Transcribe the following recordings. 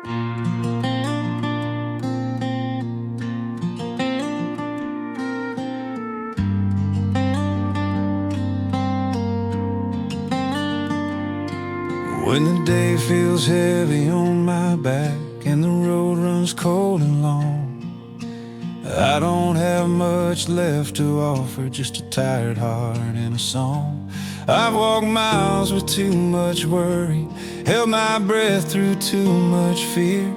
When the day feels heavy on my back and the road runs cold and long, I don't have much left to offer, just a tired heart and a song. I've walked miles with too much worry, held my breath through too much fear.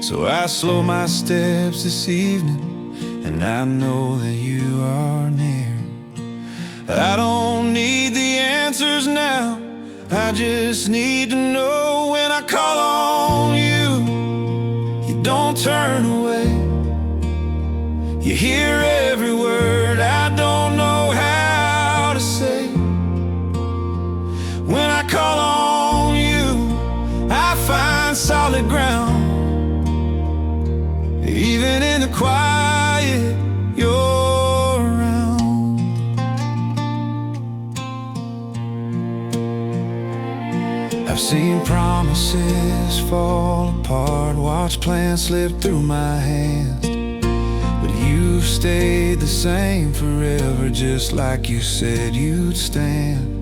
So I slow my steps this evening, and I know that you are near. I don't need the answers now, I just need to know when I call on you, you don't turn away. You hear every word I don't know how to say. When I call on you, I find solid ground. Even in the quiet, you're around. I've seen promises fall apart, watched plans slip through my hands, but you've stayed the same forever, just like you said you'd stand.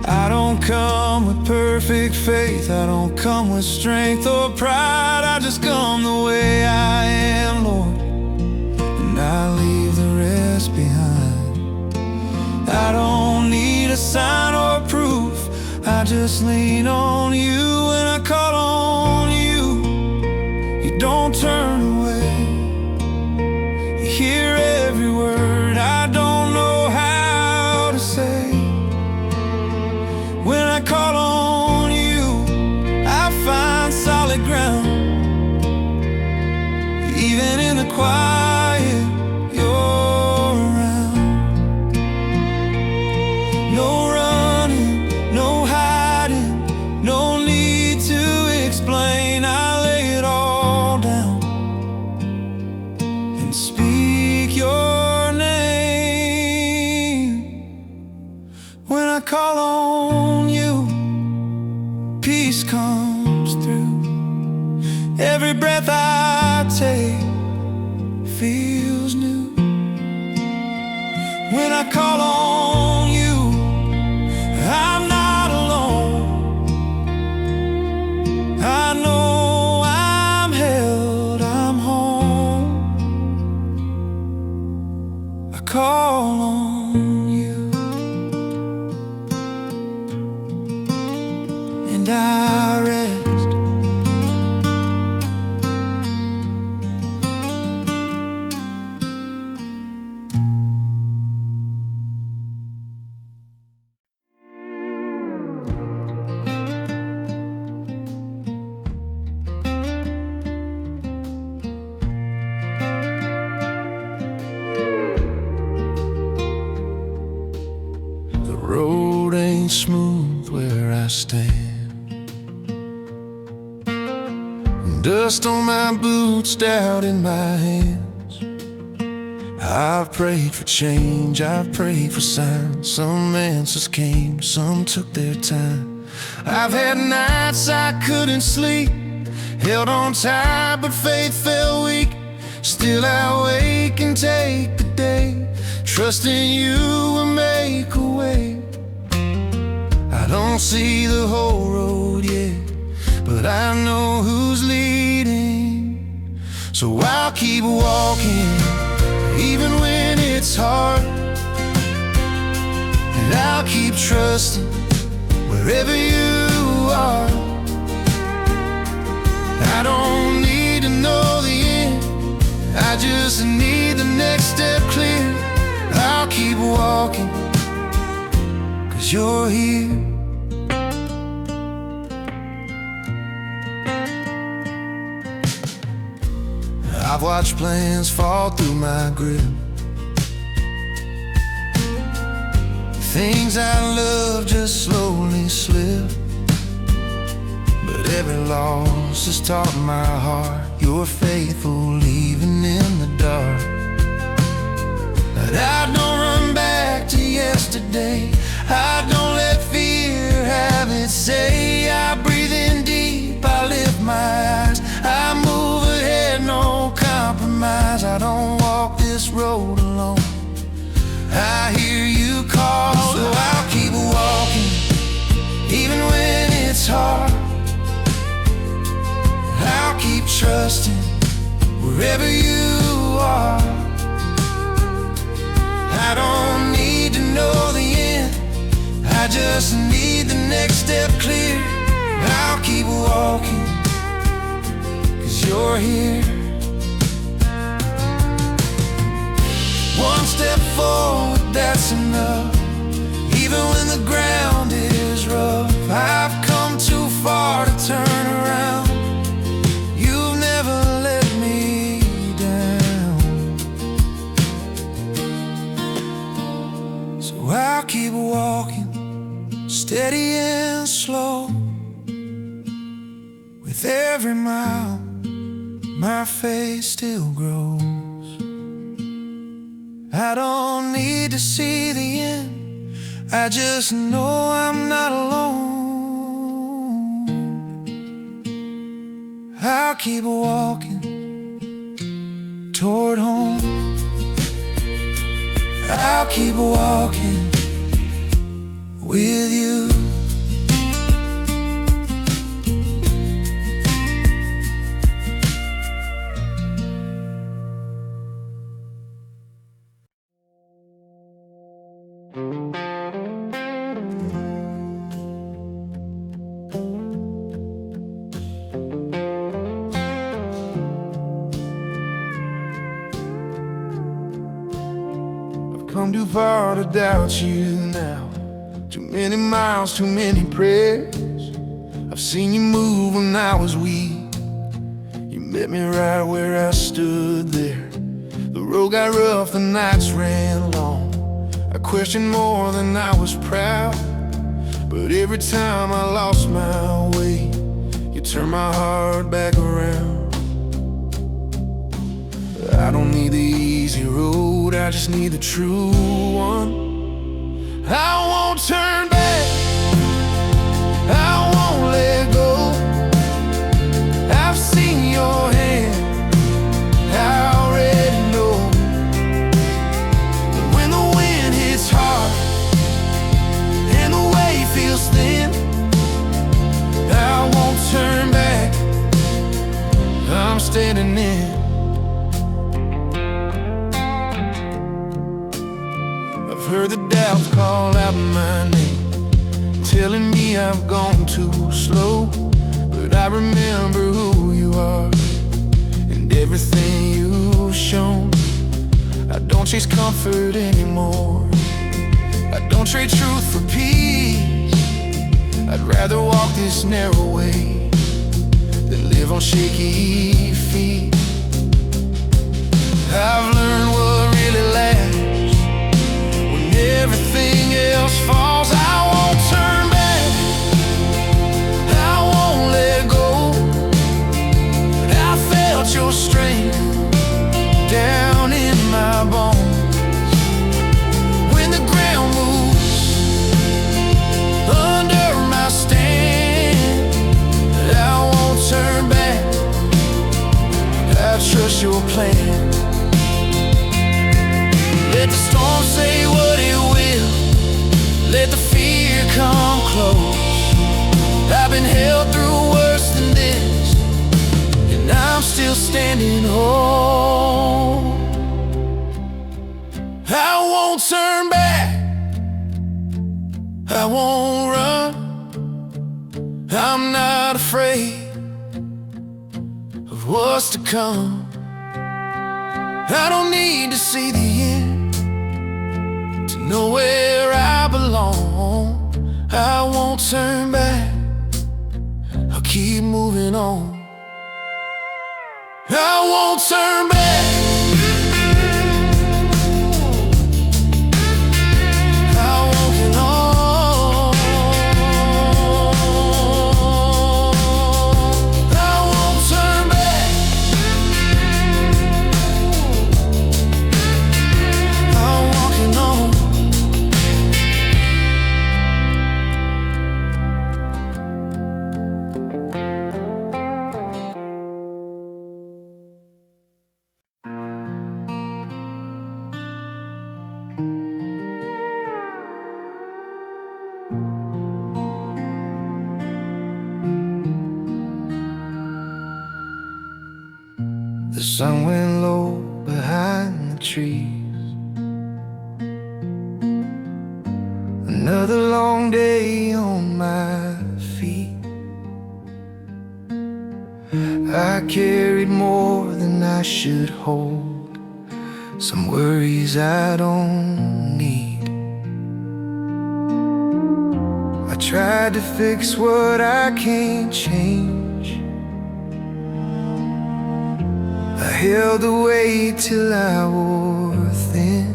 I don't come with perfect faith, I don't come with strength or pride, I just come the way I am, Lord, and I leave the rest behind. I don't need a sign or proof, I just lean on you. When I call on you, you don't turn away. You hear every word I don't know how to say. When I call on you, I find solid ground. Even in the quiet, you're around. No running, no hiding, no need to explain. I lay it all down and speak your name. When I call on you, peace comes through. Every breath I take feels new. When I call on you, I'm not alone. I know I'm held, I'm home. I call on you, and I rest. The road ain't smooth where I stand, dust on my boots, doubt in my hands. I've prayed for change, I've prayed for signs. Some answers came, some took their time. I've had nights I couldn't sleep, held on tight but faith fell weak. Still I wake and take the day, trusting you will make a way. I don't see the whole road yet, but I know who's leading. So I'll keep walking, even when it's hard, and I'll keep trusting wherever you are. I don't need to know the end, I just need the next step clear. I'll keep walking, 'cause you're here. I've watched plans fall through my grip, things I love just slowly slip. But every loss has taught my heart you're faithful even in the dark. But I don't run back to yesterday, I don't let fear have its say. I breathe in deep, I lift my eyes step clear, I'll keep walking, 'cause you're here. One step forward, that's enough. Even when the ground is rough, I've come too far to turn around. You've never let me down, so I'll keep walking, steady and slow. With every mile, my faith still grows. I don't need to see the end, I just know I'm not alone. I'll keep walking toward home. I'll keep walking with you. Come too far to doubt you now. Too many miles, too many prayers. I've seen you move when I was weak. You met me right where I stood there. The road got rough, the nights ran long. I questioned more than I was proud, but every time I lost my way, you turned my heart back around. I don't need the easy road, I just need the true one. I won't turn back, I won't let go. I've seen your hand, I already know. When the wind hits hard and the way feels thin, I won't turn back, I'm standing in. Heard the doubts call out my name, telling me I've gone too slow. But I remember who you are and everything you've shown. I don't chase comfort anymore, I don't trade truth for peace. I'd rather walk this narrow way than live on shaky feet. I've learned what really lasts. Everything else falls, I won't turn back, I won't let go. But I felt your strength down in my bones. When the ground moves under my stand, I won't turn back, I trust your plan. Let the storm say what it will, let the fear come close. I've been held through worse than this, and I'm still standing home. I won't turn back, I won't run. I'm not afraid of what's to come. I don't need to see the end to know where I belong. I won't turn back, I'll keep moving on. I won't turn back, I'm walking on. I won't turn back, I'm walking on. The sun went low behind the trees. Another long day on my I carried more than I should hold, some worries I don't need. I tried to fix what I can't change. I held the weight till I wore thin.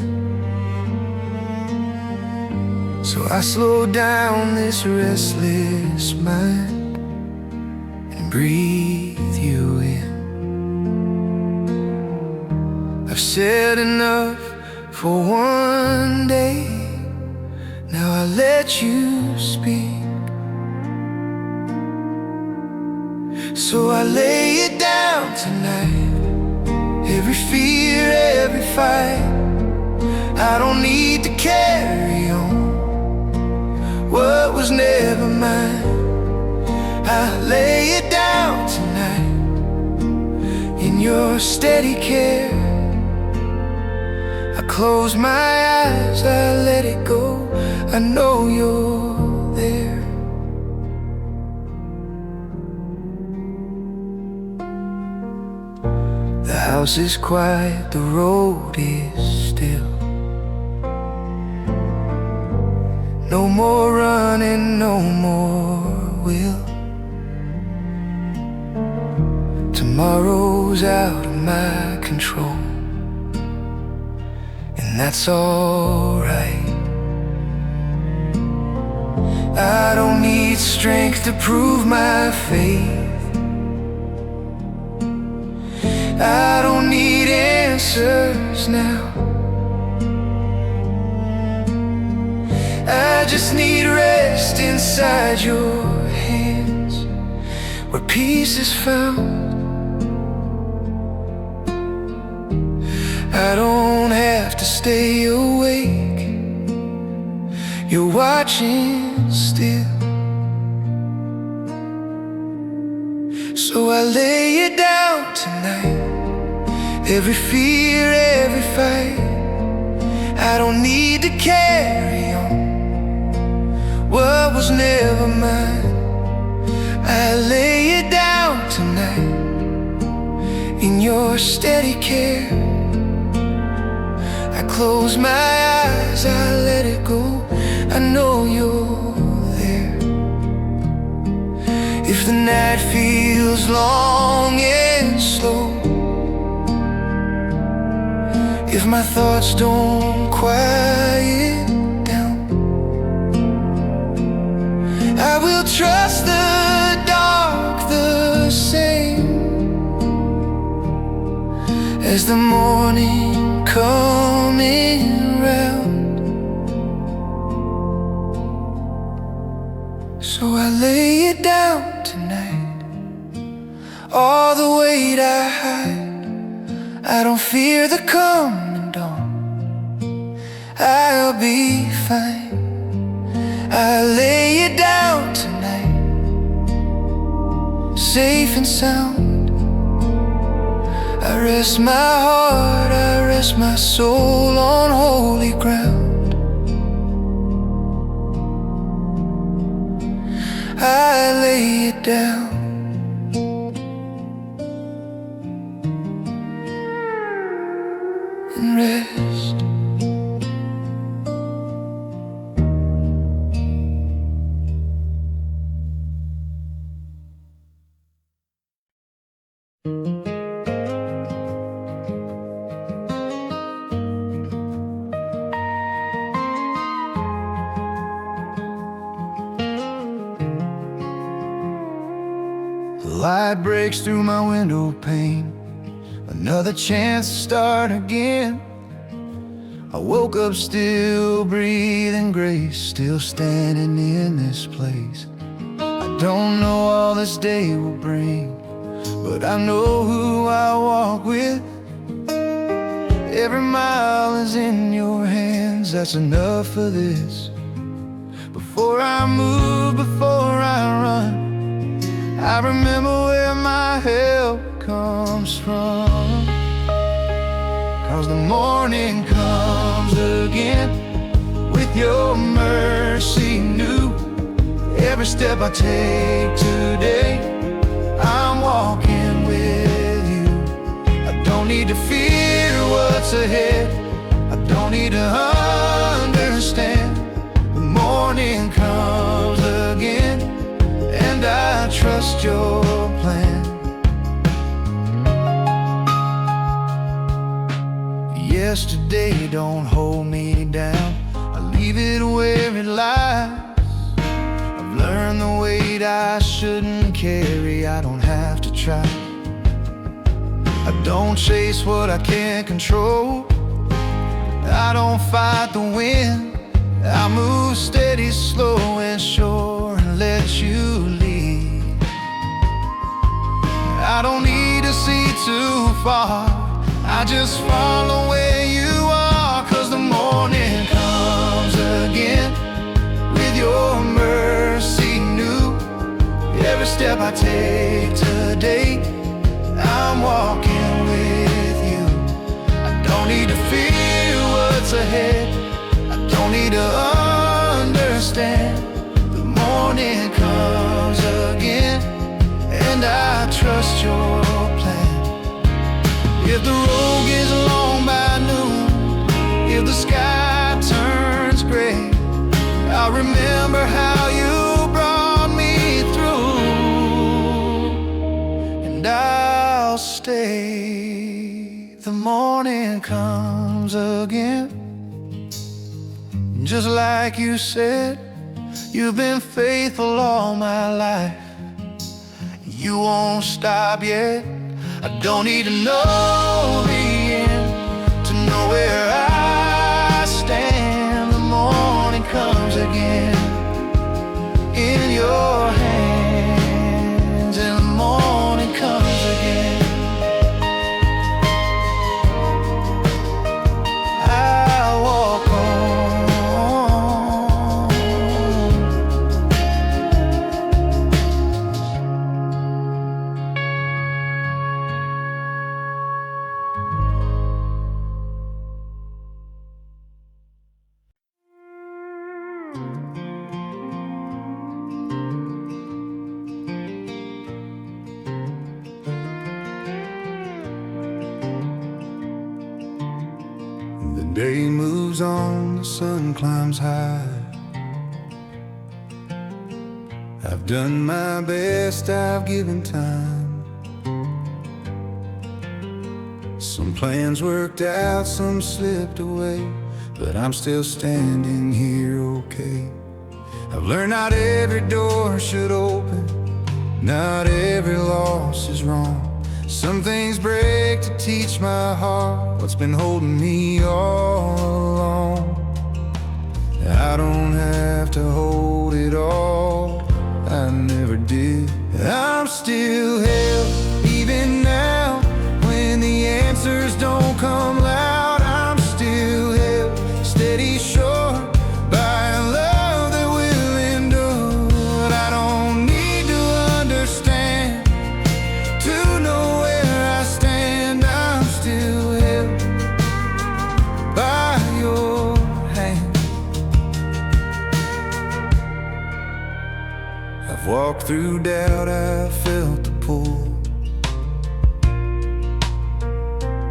So I slowed down this restless mind and breathe you in. I've said enough for one day. Now I let you speak. So I lay it down tonight. Every fear, every fight. I don't need to carry on what was never mine. I lay it down tonight in your steady care. I close my eyes, I let it go. I know you're there. The house is quiet, the road is still. No more running, no more will. Tomorrow's out of my control, and that's alright. I don't need strength to prove my faith. I don't need answers now. I just need rest inside your hands, where peace is found. I don't have to stay awake. You're watching still. So I lay it down tonight. Every fear, every fight. I don't need to carry on what was never mine. I lay it down tonight in your steady care. I close my eyes, I let it go. I know you're there. If the night feels long and slow, if my thoughts don't quiet down, I will trust the dark the same as the morning coming round. So I lay it down tonight, all the weight I hide. I don't fear the coming dawn, I'll be fine. I lay it down tonight, safe and sound. I rest my heart, I rest my soul on holy ground. I lay it down. And rest. The light breaks through my window pane, another chance to start again. I woke up still breathing grace, still standing in this place. I don't know all this day will bring, but I know who I walk with. Every mile is in your hands, that's enough for this. Before I move, before I run, I remember where my help comes from. 'Cause the morning comes again with your mercy new. Every step I take today, I'm walking with yesterday don't hold me down. I leave it where it lies. I've learned the weight I shouldn't carry. I don't have to try. I don't chase what I can't control. I don't fight the wind. I move steady, slow and sure, and let you lead. I don't need to see too far. I just follow where you are. 'Cause the morning comes again with your mercy new. Every step I take today, I'm walking with you. I don't need to fear what's ahead. I don't need to understand. The morning comes again, and I trust your plan. If the road gets long by noon, if the sky turns gray, I'll remember how you brought me through, and I'll stay. The morning comes again, just like you said. You've been faithful all my life. You won't stop yet. I don't need to know the end to know where I stand. The morning comes again in your hands, and the morning comes again. I'll walk on. The day moves on, the sun climbs high. I've done my best, I've given time. Some plans worked out, some slipped away, but I'm still standing here okay. I've learned not every door should open, not every loss is wrong. Some things break to teach my heart what's been holding me all along. I don't have to hold it all, I never did. I'm still held, even now, when the answers don't come loud. I'm still held, steady, sure, by a love that will endure. I don't need to understand to know where I stand. I'm still held by your hand. I've walked through doubt, I've felt the pull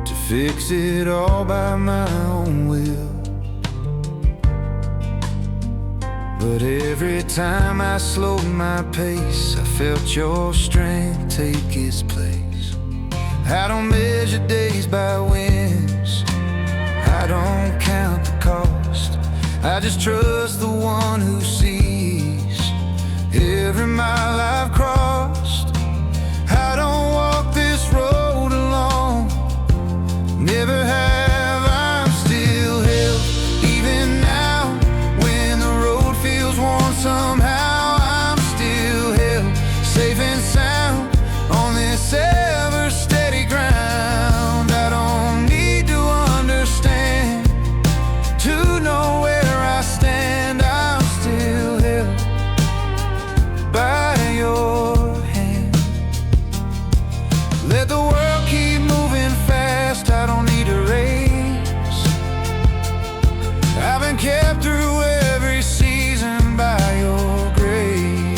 to fix it all by my own will. But every time I slowed my pace, I felt your strength take its place. I don't measure days by wins, I don't count the cost. I just trust the one who sees every mile I've crossed. I don't walk this road alone, never have. I'm still held, even now, when the road feels worn somehow. I'm still held, safe and sound, on this ever steady ground. I don't need to understand to know where I stand. I'm still held by your hand. Let the world keep moving fast, I don't need a race. I've been kept through every season by your grace.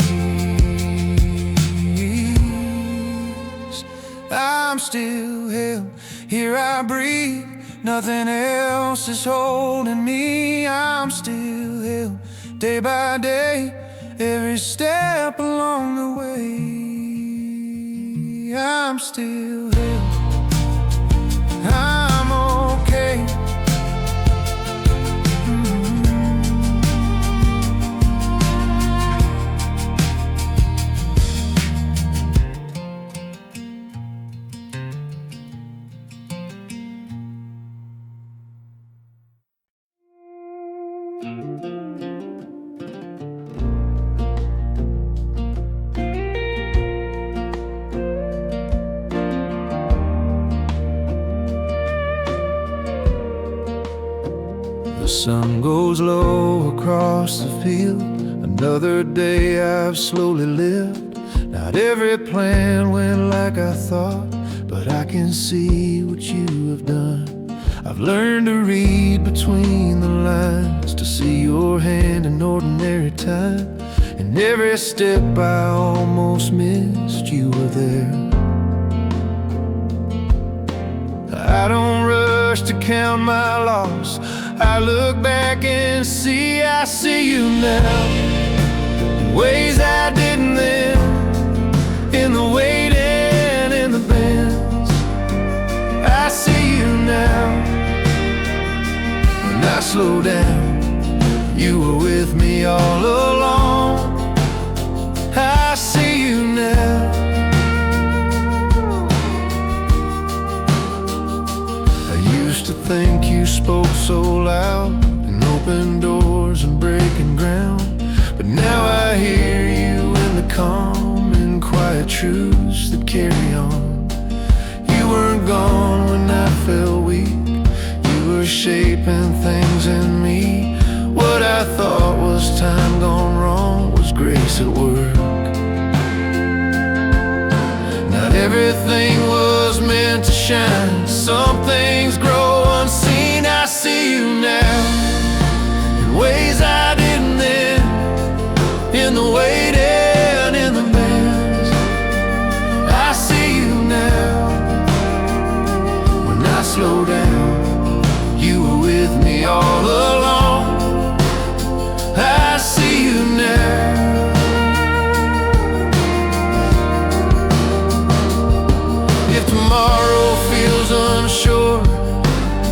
I'm still held, here I breathe, nothing else is holding me. I'm still held, day by day, every step along the way. I'm still held, I'm okay. The sun goes low across the field. Another day I've slowly lived. Not every plan went like I thought, but I can see what you have done. I've learned to read between the lines, to see your hand in ordinary time. And every step I almost missed, you were there. I don't rush to count my loss. I look back and I see you now, in ways I didn't then, in the waiting, in the bends. I see you now. When I slow down, you were with me all along. I see you now. I used to think you spoke so loud and opened doors and breaking ground, but now I hear you in the calm and quiet truths that carry on. You weren't gone when I felt weak. You were shaping things in me. What I thought was time gone wrong was grace at work. Not everything was meant to shine. Some things grow unseen. I see you now, in ways I didn't then, in the waiting, in the bends. I see you now. When I slow down, you were with me all along. I see you now. If tomorrow feels unsure,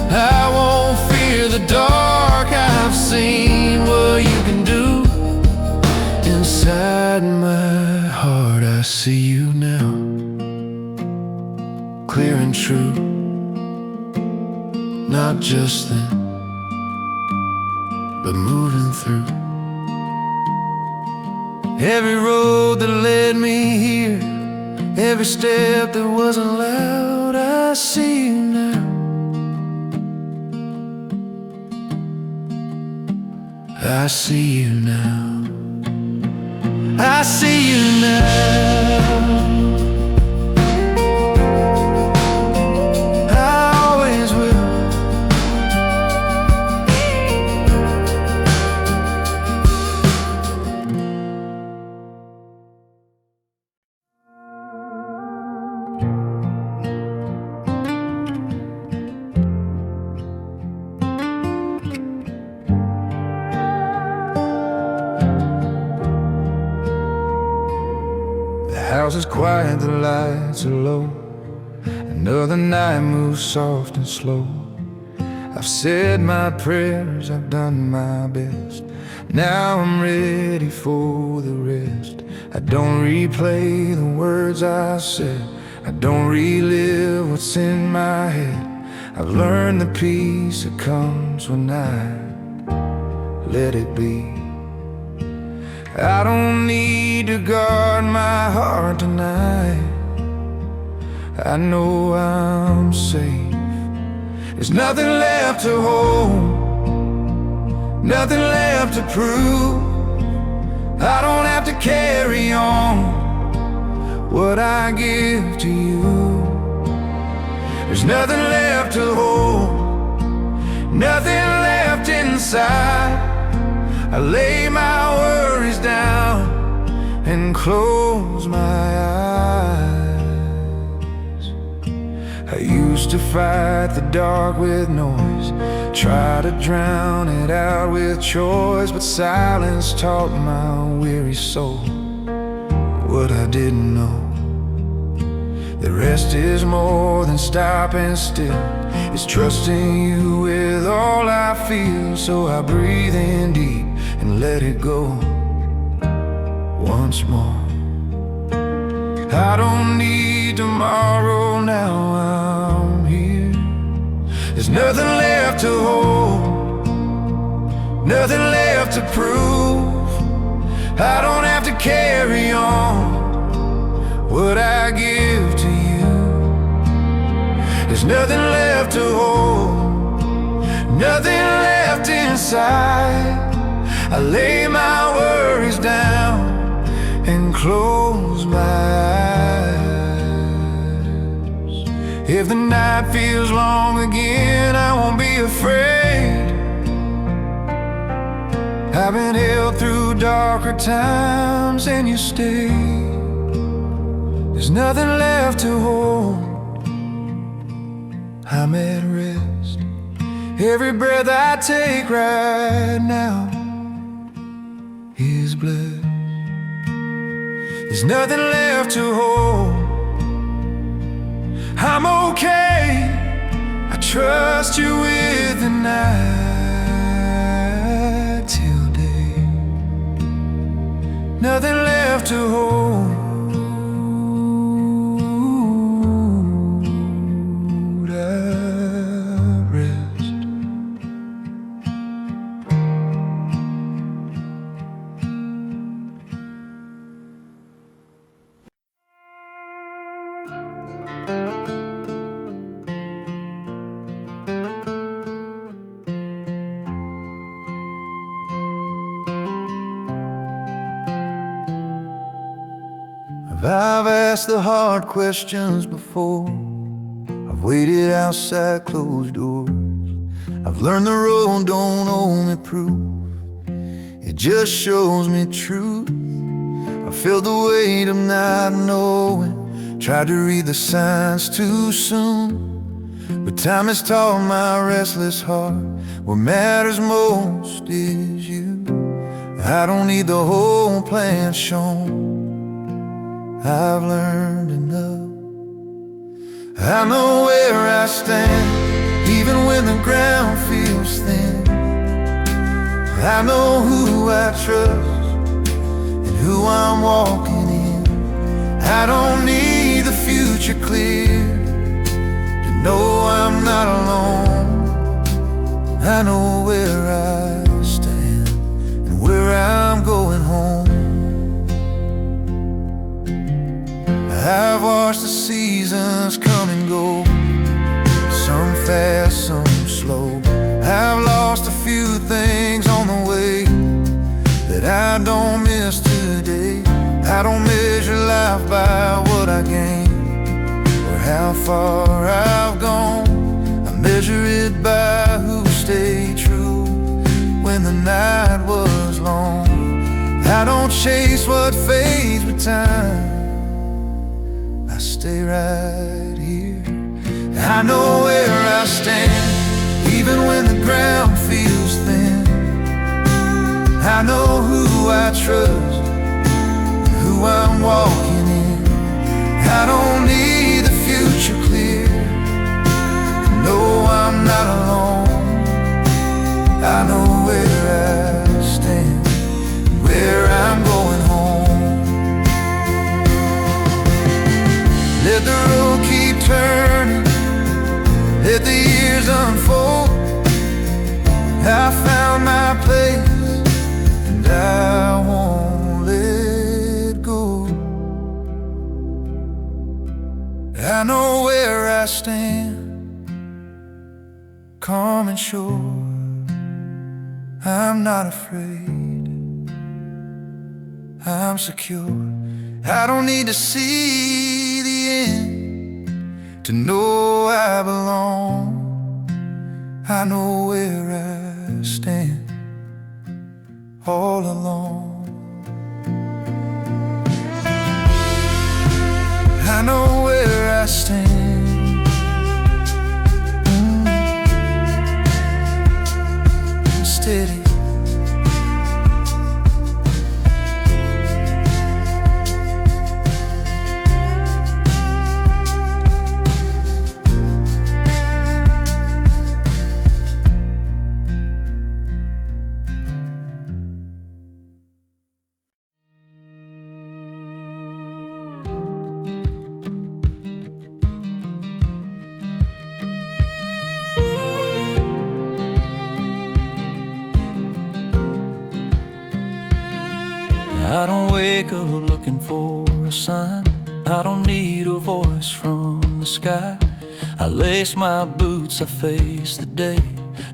I won't fear the dark. I've seen what you can do. Inside my heart I see you now, clear and true. Not just then, but moving through. Every road that led me here, every step that wasn't loud, I see you now. I see you now. I see you now. I always will. The house is quiet, the lights are low. Another night moves soft and slow. I've said my prayers, I've done my best. Now I'm ready for the rest. I don't replay the words I said. I don't relive what's in my head. I've learned the peace that comes when I let it be. I don't need to guard my heart tonight. I know I'm safe. There's nothing left to hold, nothing left to prove. I don't have to carry on what I give to you. There's nothing left to hold, nothing left inside. I lay my worries down and close my eyes. I used to fight the dark with noise, try to drown it out with choice, but silence taught my weary soul what I didn't know. The rest is more than stopping still. It's trusting you with all I feel. So I breathe in deep and let it go once more. I don't need tomorrow, now I'm here. There's nothing left to hold, nothing left to prove. I don't have to carry on what I give to you. There's nothing left to hold, nothing left in inside. I lay my worries down and close my eyes. If the night feels long again, I won't be afraid. I've been held through darker times and you stayed. There's nothing left to hold. I'm at rest. Every breath I take right now is blessed. There's nothing left to hold. I'm okay. I trust you with the night till day. Nothing left to hold. I've asked the hard questions before. I've waited outside closed doors. I've learned the road don't owe me proof, it just shows me truth. I feel the weight of not knowing, tried to read the signs too soon, but time has taught my restless heart what matters most is you. I don't need the whole plan shown, I've learned enough. I know where I stand, even when the ground feels thin. I know who I trust and who I'm walking in. I don't need the future clear to know I'm not alone. I know where I stand and where I'm going home. I've watched the seasons come and go, some fast, some slow. I've lost a few things on the way that I don't miss today. I don't measure life by what I gain or how far I've gone. I measure it by who stayed true when the night was long. I don't chase what fades with time, I stay right here. I know where I stand, even when the ground feels thin. I know who I trust and who I'm walking in. I don't need the future clear, no, I'm not alone. I know where I stand, where I'm going home. Let the road keep turning, let the years unfold. I found my place and I won't let go. I know where I stand, calm and sure. I'm not afraid, I'm secure. I don't need to see the end to know I belong. I know where I stand all alone. I know where I stand. Steady. I don't wake up looking for a sign, I don't need a voice from the sky. I lace my boots, I face the day,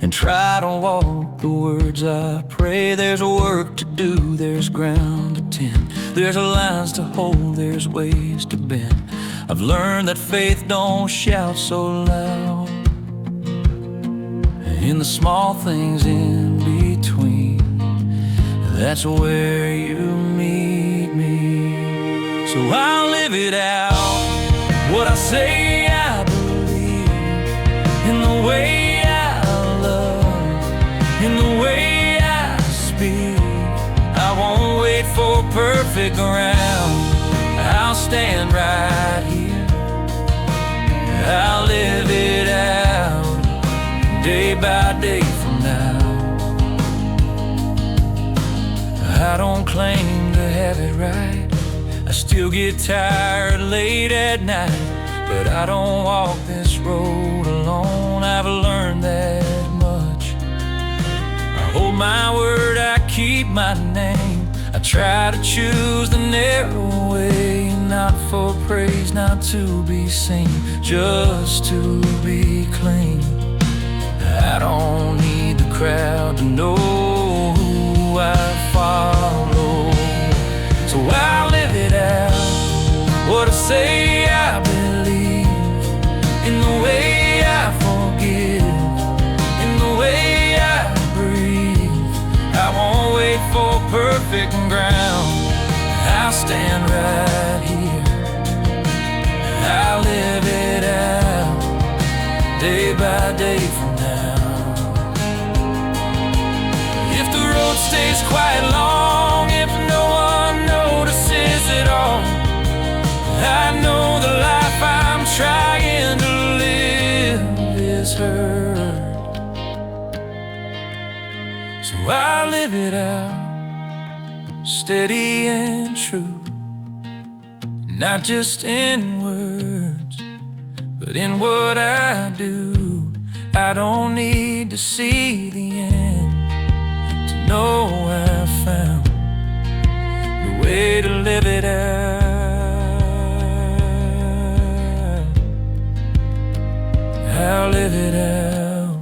and try to walk the words I pray. There's work to do, there's ground to tend, there's lines to hold, there's ways to bend. I've learned that faith don't shout so loud, in the small things in between, that's where you meet me. So I'll live it out, what I say I believe, in the way I love, in the way I speak. I won't wait for perfect ground, I'll stand right here. I'll live it out, day by day from now. I don't claim to have it right, I still get tired late at night, but I don't walk this road alone. I've learned that much. I hold my word, I keep my name. I try to choose the narrow way, not for praise, not to be seen, just to be clean. I don't need the crowd to know who I follow, so I live it out, what I say I believe, in the way I forgive, in the way I breathe. I won't wait for perfect ground, I'll stand right here. I'll live it out, day by day from now. If the road stays quite long, if no one notices it all, I know the life I'm trying to live is heard. So I live it out, steady and true, not just in words, but in what I do. I don't need to see the end to know I found the way to live it out. I'll live it out,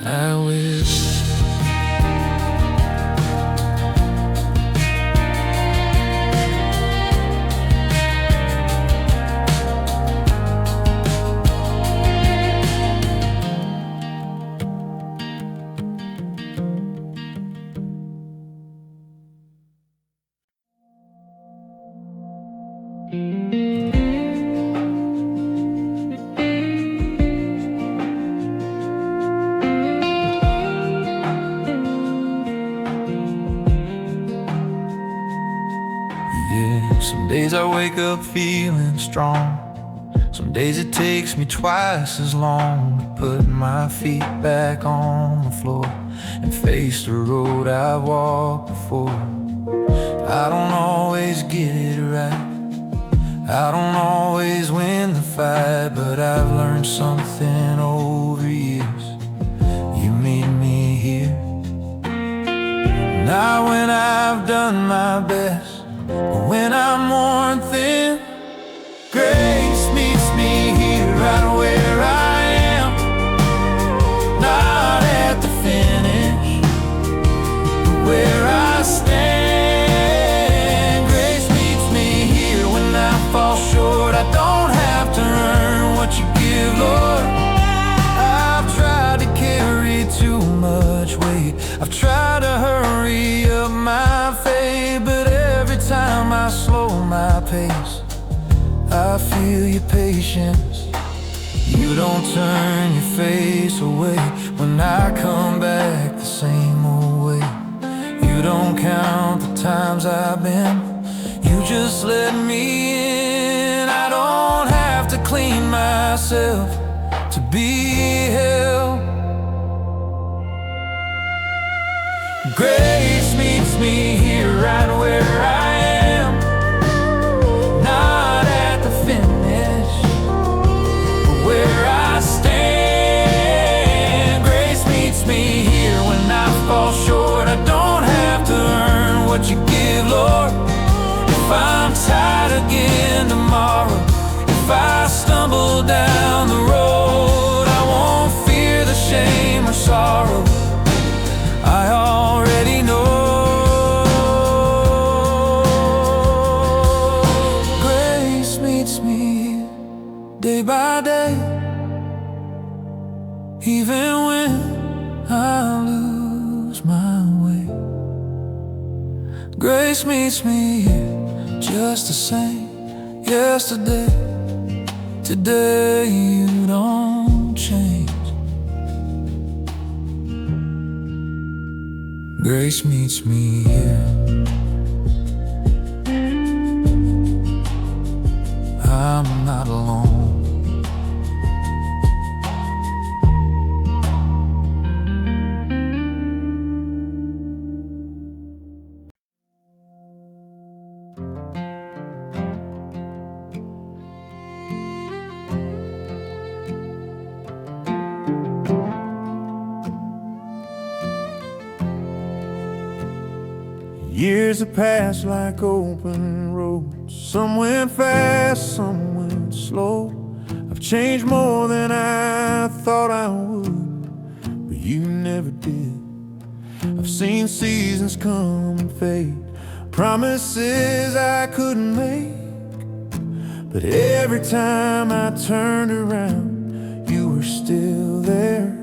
I will. Yeah, some days I wake up feeling strong, some days it takes me twice as long to put my feet back on the floor and face the road I've walked before. I don't always get it right, I don't always win the fight, but I've learned something over years. You meet me here, not when I've done my best, but when I'm worn thin. Grace meets me here, right where I am, not at the finish, but where I stand. Grace meets me here when I fall short. I don't have to earn what you give, Lord. I've tried to carry too much weight, I've tried to hurry up my faith, but every time I slow my pace, I feel your patience. You don't turn your face away when I come back the same old way. You don't count the times I've been, you just let me in. I don't have to clean myself to be held. Grace meets me here, right where I am, not at the finish, but where I stand. Grace meets me here when I fall short. I don't have to earn what you give, Lord. If I'm tired again tomorrow, if I stumble travel down the road, I won't fear the shame or sorrow. I already know. Grace meets me day by day, even when I lose my way. Grace meets me here just the same. Yesterday, today you don't change. Grace meets me here. I'm not alone. Years have passed like open roads. Some went fast, some went slow. I've changed more than I thought I would, but you never did. I've seen seasons come and fade, promises I couldn't make, but every time I turned around, you were still there.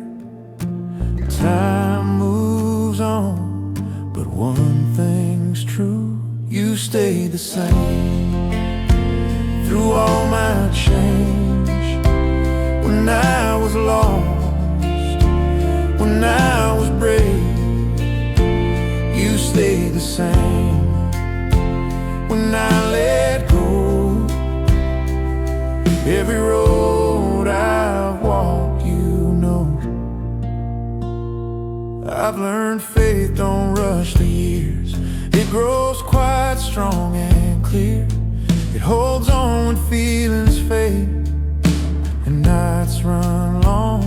Time moves on, but one thing's true, you stayed the same. Through all my change, when I was lost, when I was brave, you stayed the same. When I let go, every road I've walked, you know. I've learned faith don't rush the years. It grows quite strong and clear. It holds on when feelings fade and nights run long.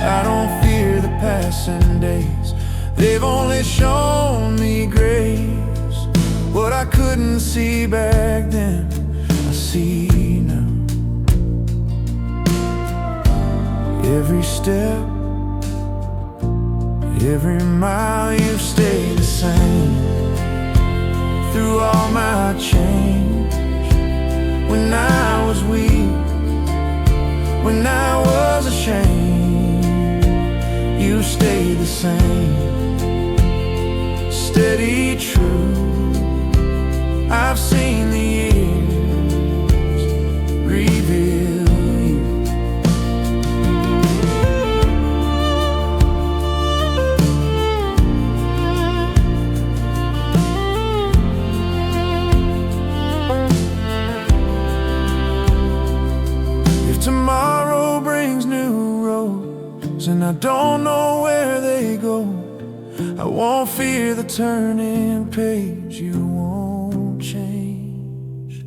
I don't fear the passing days, they've only shown me grace. What I couldn't see back then, I see now. Every step, every mile, you stay the same. Through all my change, when I was weak, when I was ashamed, you stay the same. Steady, true, I've seen the years reveal you. Tomorrow brings new roads, and I don't know where they go. I won't fear the turning page, you won't change.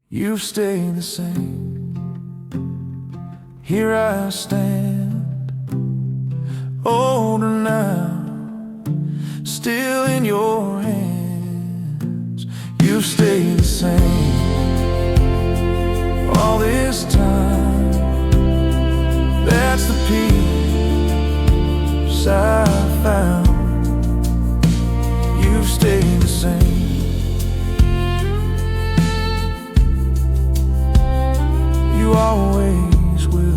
You stay the same. Here I stand, older now, still in your hands. You stay the same. All this time, that's the peace I found. You stay the same. You always will.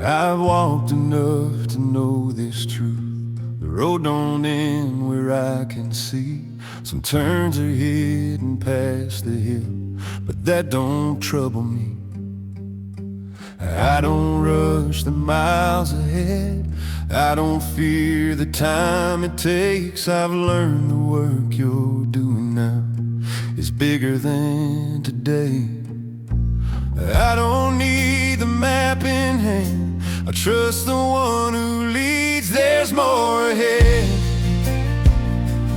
I've walked enough to know this truth. The road don't end where I can see. Some turns are hidden past the hill, but that don't trouble me. I don't rush the miles ahead. I don't fear the time it takes. I've learned the work you're doing now is bigger than today. I don't need the map in hand. I trust the one who leads. There's more ahead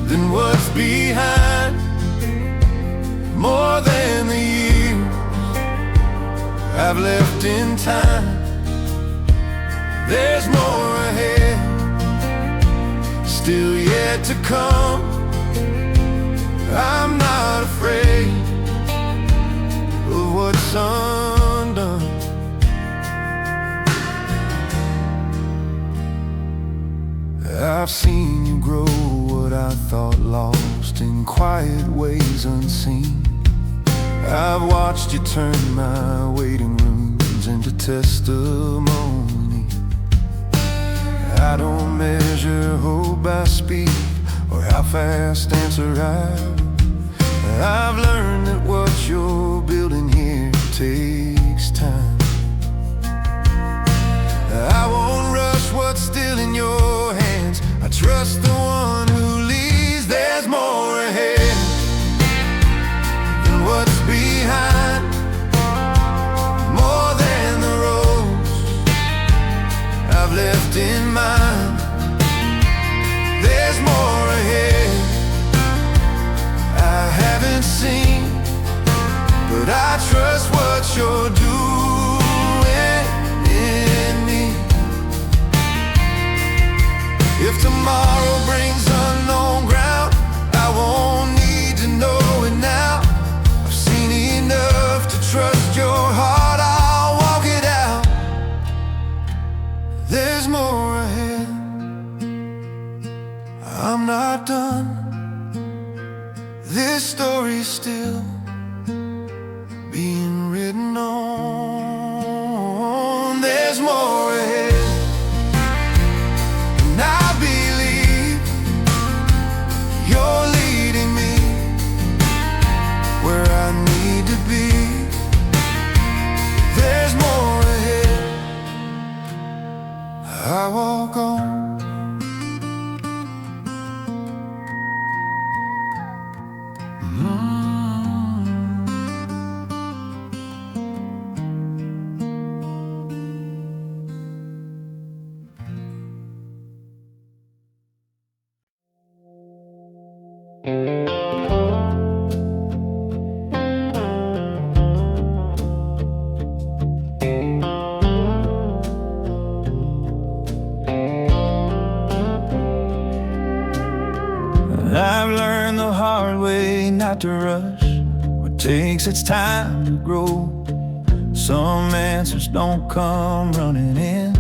than what's behind, more than the years I've left in time. There's more ahead, still yet to come. I'm not afraid of what's undone. I've seen you grow what I thought lost in quiet ways unseen. I've watched you turn my waiting rooms into testimony. I don't measure hope by speed or how fast answer arrive. I've learned that what you're building here takes time. I won't rush what's still in your hands. I trust the one who leads. There's more ahead than what's behind, more than the roads I've left in mind. There's more ahead I haven't seen, but I trust what you're doing in me. If tomorrow brings unknown ground, I won't need to know it now. I've seen enough to trust your heart. I'll walk it out. There's more ahead. I'm not done. This story's still being written on. There's more ahead, and I believe you're leading me where I need to be. There's more ahead. I walk on. I've learned the hard way not to rush what takes its time to grow. Some answers don't come running in,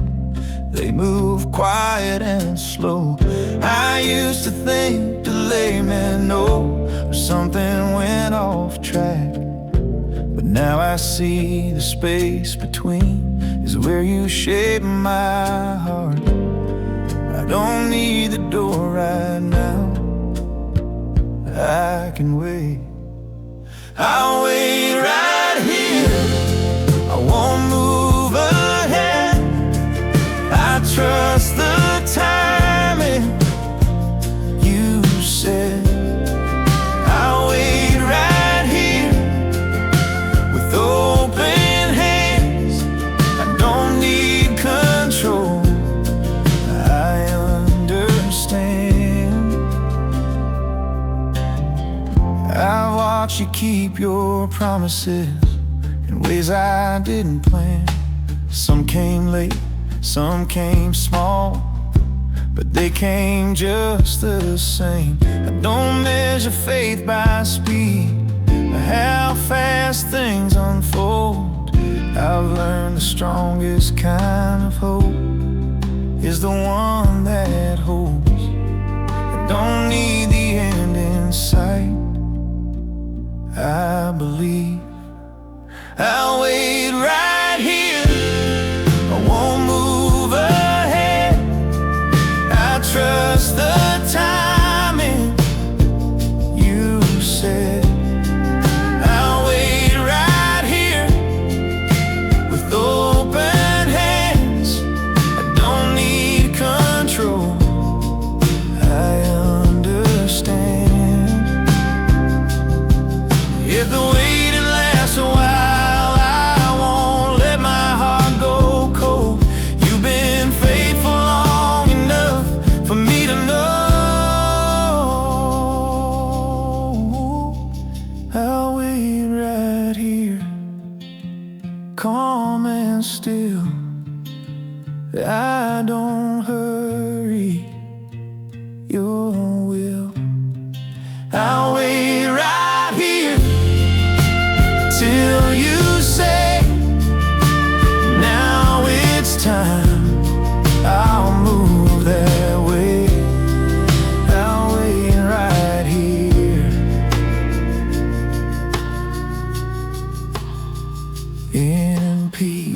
they move quiet and slow. I used to think delay meant no, or something went off track. But now I see the space between is where you shape my heart. I don't need the door right now, I can wait. I'll wait right here, I won't move ahead. I trust the timing you said. I'll wait right here with open hands. I don't need control, I understand. I watch you keep your promises in ways I didn't plan. Some came late, some came small, but they came just the same. I don't measure faith by speed or how fast things unfold. I've learned the strongest kind of hope is the one that holds. I don't need the end in sight, I believe. I'll wait right here, I won't move ahead. I trust the timing you said. I'll wait right here with open hands. I don't need I don't hurry your will. I'll wait right here till you say, now it's time. I'll move that way. I'll wait right here in peace.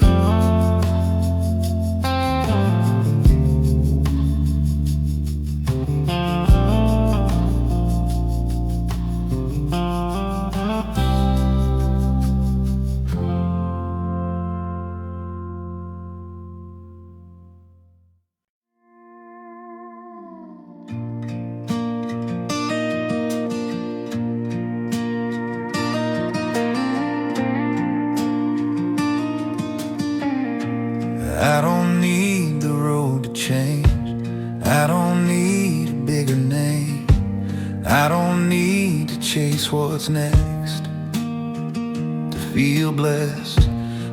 I don't need the road to change. I don't need a bigger name. I don't need to chase what's next to feel blessed.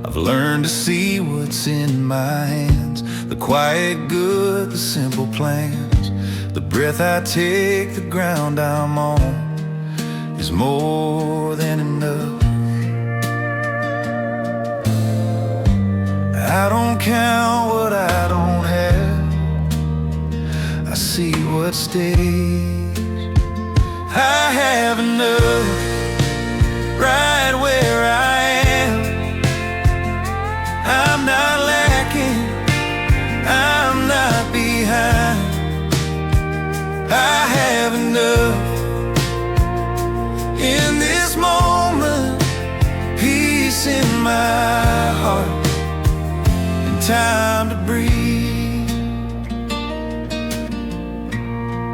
I've learned to see what's in my hands, the quiet good, the simple plans. The breath I take, the ground I'm on is more than enough. I don't count what I don't have, I see what stays. I have enough right where I am. I'm not lacking, I'm not behind. I have enough in this moment, peace in my heart, time to breathe.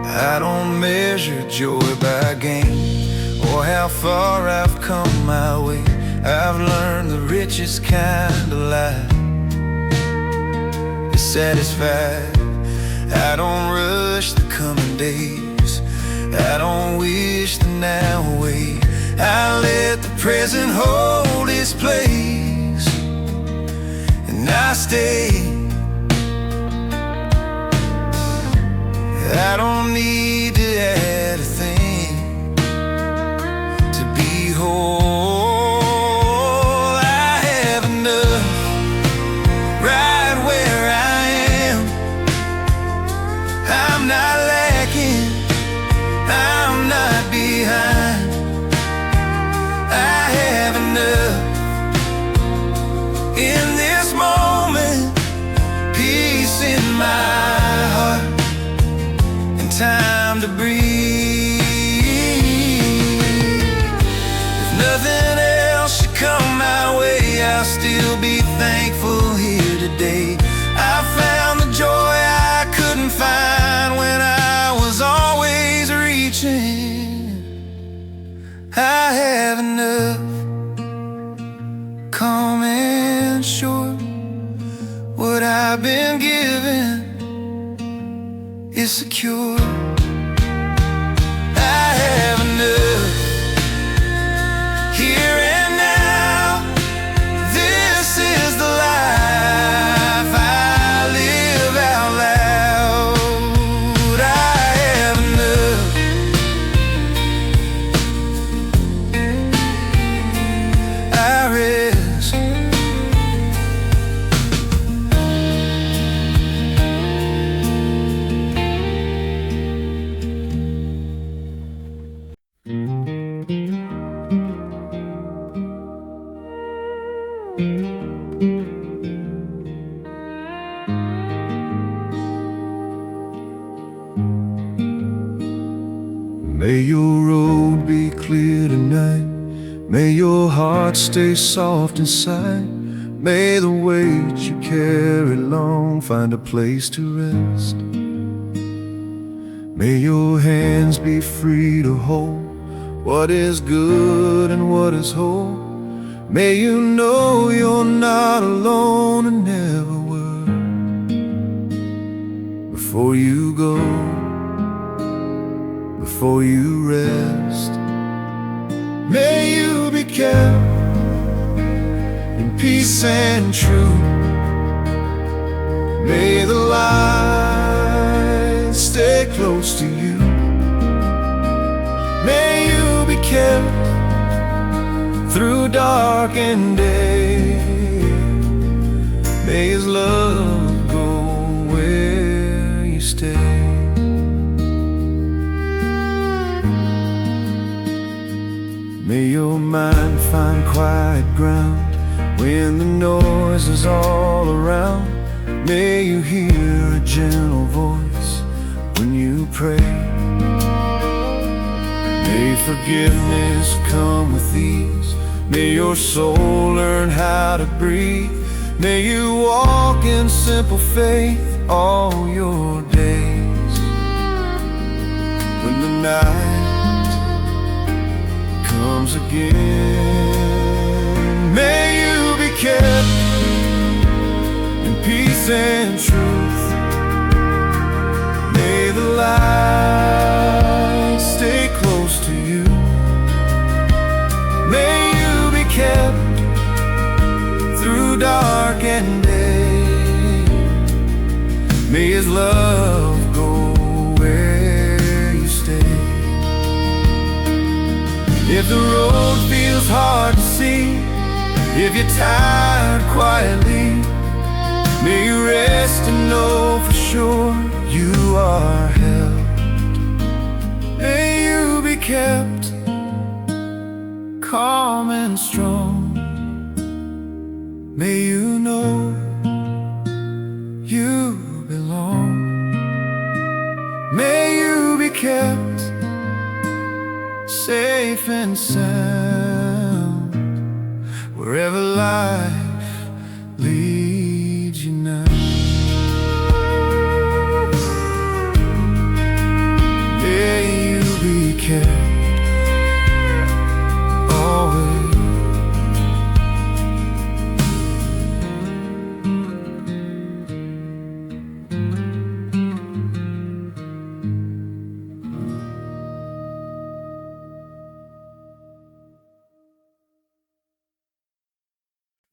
I don't measure joy by gain or how far I've come my way. I've learned the richest kind of life is satisfied. I don't rush the coming days, I don't wish the now away. I let the present hold its place, and I stay. I don't need to add a thing to be whole. I have enough right where I am. I'm not lacking, I'm not behind. I have enough in this moment, peace in my heart, and time to breathe. If nothing else should come my way, I'll still be thankful here today. I found the joy I couldn't find when I was always reaching. I have enough, calm and short. What I've been given is secure. I have enough here and now. This is the life I live out loud. I have enough. I rest. May your road be clear tonight. May your heart stay soft inside. May the weight you carry long find a place to rest. May your hands be free to hold what is good and what is whole. May you know you're not alone and never were. Before you go, before you rest, may you be kept in peace and truth. May the light stay close to you. May you be kept through dark and day. May His love go where you stay. May your mind find quiet ground when the noise is all around. May you hear a gentle voice when you pray. May forgiveness come with ease. May your soul learn how to breathe. May you walk in simple faith all your days. When the night comes again, may you be kept in peace and truth. May the light stay close to you. May you be kept through dark and day. May His love go where you stay. If the road feels hard to see, if you're tired quietly, may you rest and know for sure you are held. May you be kept calm and strong. May you know you belong. May you be kept safe and sound wherever life leads you now. May you be kept always.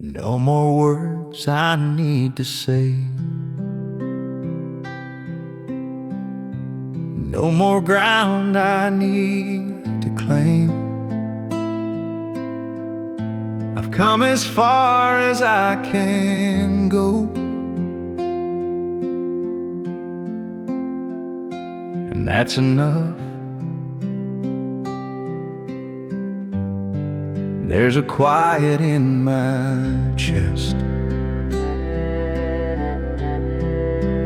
No more words I need to say, no more ground I need to claim. I've come as far as I can go, and that's enough. There's a quiet in my chest.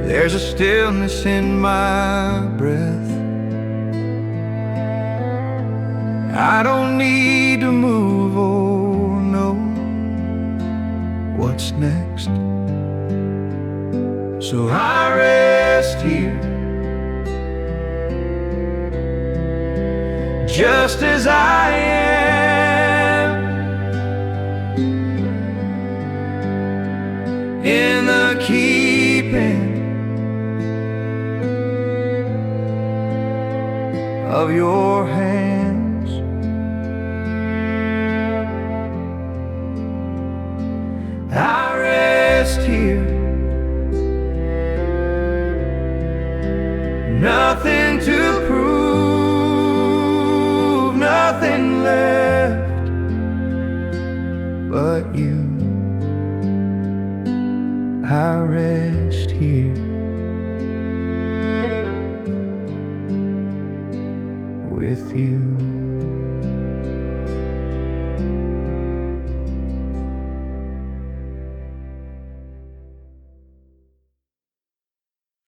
There's a stillness in my breath. I don't need to move or know what's next. So I rest here, just as I am, in the keeping of your hands. I rest here, nothing to